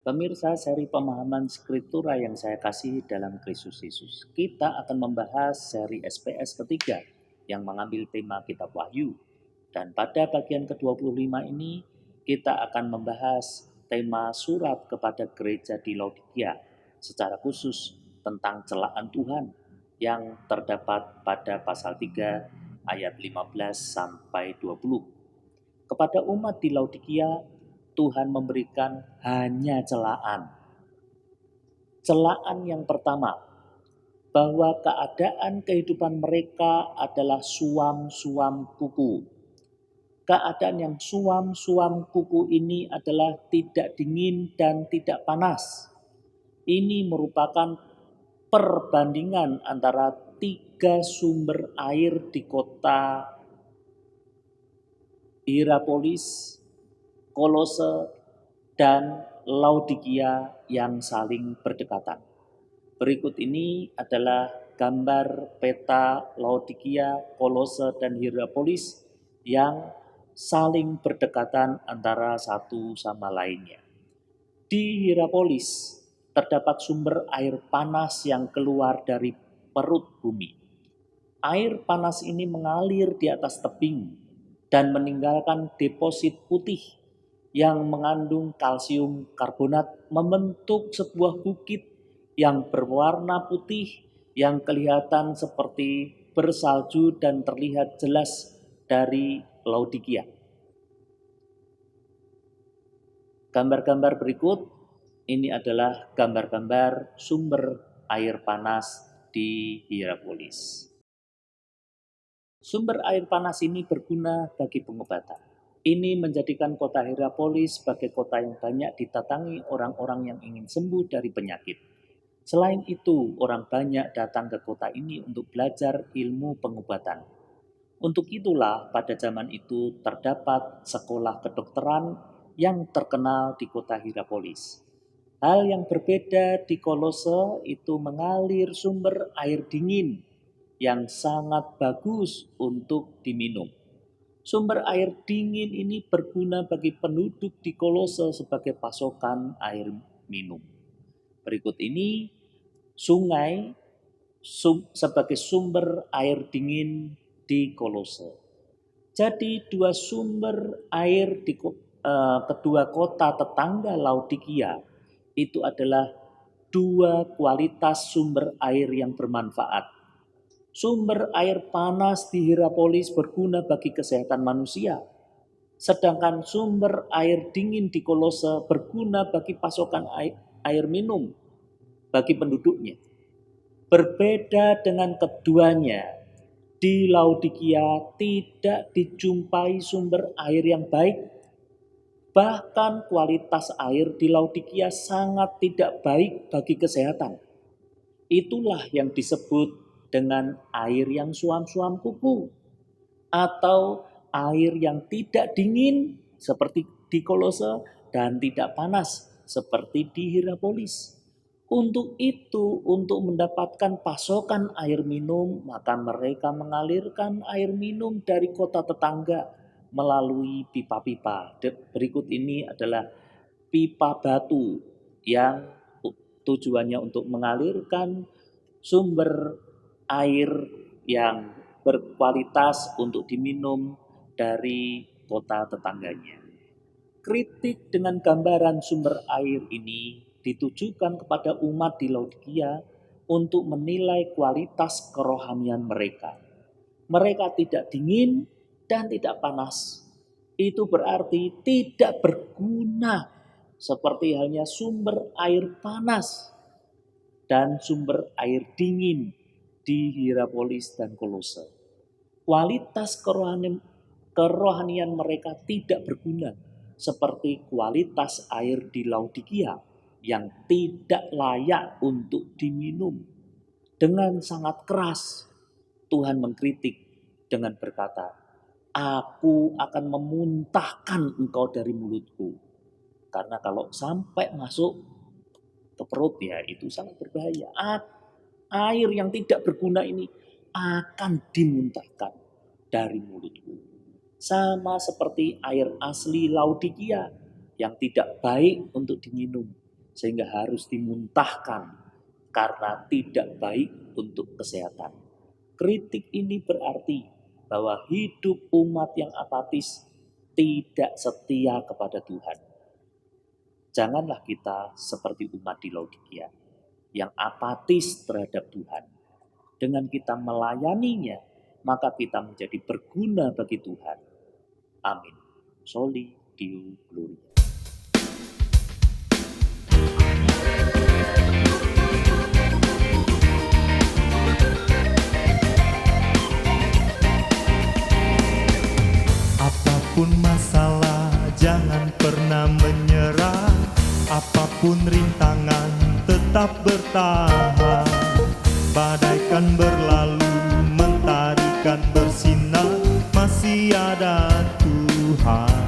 Pemirsa seri pemahaman skriptura yang saya kasih dalam Kristus Yesus. Kita akan membahas seri SPS ketiga yang mengambil tema kitab Wahyu. Dan pada bagian ke-25 ini kita akan membahas tema surat kepada gereja di Laodikia, secara khusus tentang celaan Tuhan yang terdapat pada pasal 3 ayat 15 sampai 20. Kepada umat di Laodikia, Tuhan memberikan hanya celaan. Celaan yang pertama, bahwa keadaan kehidupan mereka adalah suam-suam kuku. Keadaan yang suam-suam kuku ini adalah tidak dingin dan tidak panas. Ini merupakan perbandingan antara tiga sumber air di kota Hierapolis, Kolose, dan Laodikia yang saling berdekatan. Berikut ini adalah gambar peta Laodikia, Kolose, dan Hierapolis yang saling berdekatan antara satu sama lainnya. Di Hierapolis terdapat sumber air panas yang keluar dari perut bumi. Air panas ini mengalir di atas tebing dan meninggalkan deposit putih yang mengandung kalsium karbonat membentuk sebuah bukit yang berwarna putih yang kelihatan seperti bersalju dan terlihat jelas dari Laodikia. Gambar-gambar berikut ini adalah gambar-gambar sumber air panas di Hierapolis. Sumber air panas ini berguna bagi pengobatan. Ini menjadikan kota Hierapolis sebagai kota yang banyak didatangi orang-orang yang ingin sembuh dari penyakit. Selain itu, orang banyak datang ke kota ini untuk belajar ilmu pengobatan. Untuk itulah pada zaman itu terdapat sekolah kedokteran yang terkenal di kota Hierapolis. Hal yang berbeda di Kolose itu mengalir sumber air dingin yang sangat bagus untuk diminum. Sumber air dingin ini berguna bagi penduduk di Kolose sebagai pasokan air minum. Berikut ini sungai sebagai sumber air dingin di Kolose. Jadi dua sumber air di kedua kota tetangga Laodikia itu adalah dua kualitas sumber air yang bermanfaat. Sumber air panas di Hierapolis berguna bagi kesehatan manusia, sedangkan sumber air dingin di Kolose berguna bagi pasokan air minum bagi penduduknya. Berbeda dengan keduanya, di Laodikia tidak dijumpai sumber air yang baik. Bahkan kualitas air di Laodikia sangat tidak baik bagi kesehatan. Itulah yang disebut dengan air yang suam-suam kuku atau air yang tidak dingin seperti di Kolose dan tidak panas seperti di Hierapolis. Untuk itu, untuk mendapatkan pasokan air minum, maka mereka mengalirkan air minum dari kota tetangga melalui pipa-pipa. Berikut ini adalah pipa batu yang tujuannya untuk mengalirkan sumber air yang berkualitas untuk diminum dari kota tetangganya. Kritik dengan gambaran sumber air ini ditujukan kepada umat di Laodikia untuk menilai kualitas kerohanian mereka. Mereka tidak dingin dan tidak panas. Itu berarti tidak berguna seperti halnya sumber air panas dan sumber air dingin di Hierapolis dan Kolose. Kualitas kerohanian mereka tidak berguna seperti kualitas air di Laodikia yang tidak layak untuk diminum. Dengan sangat keras Tuhan mengkritik dengan berkata, "Aku akan memuntahkan engkau dari mulutku." Karena kalau sampai masuk ke perut ya itu sangat berbahaya. Air yang tidak berguna ini akan dimuntahkan dari mulutku. Sama seperti air asli Laodikia yang tidak baik untuk diminum. sehingga harus dimuntahkan karena tidak baik untuk kesehatan. Kritik ini berarti bahwa hidup umat yang apatis tidak setia kepada Tuhan. Janganlah kita seperti umat di Laodikia yang apatis terhadap Tuhan. Dengan kita melayaninya, maka kita menjadi berguna bagi Tuhan. Amin. Soli Deo Gloria. Apapun masalah, jangan pernah menyerah. Apapun rintangan, tetap bertahan. Badai kan berlalu, mentari kan bersinar, masih ada Tuhan.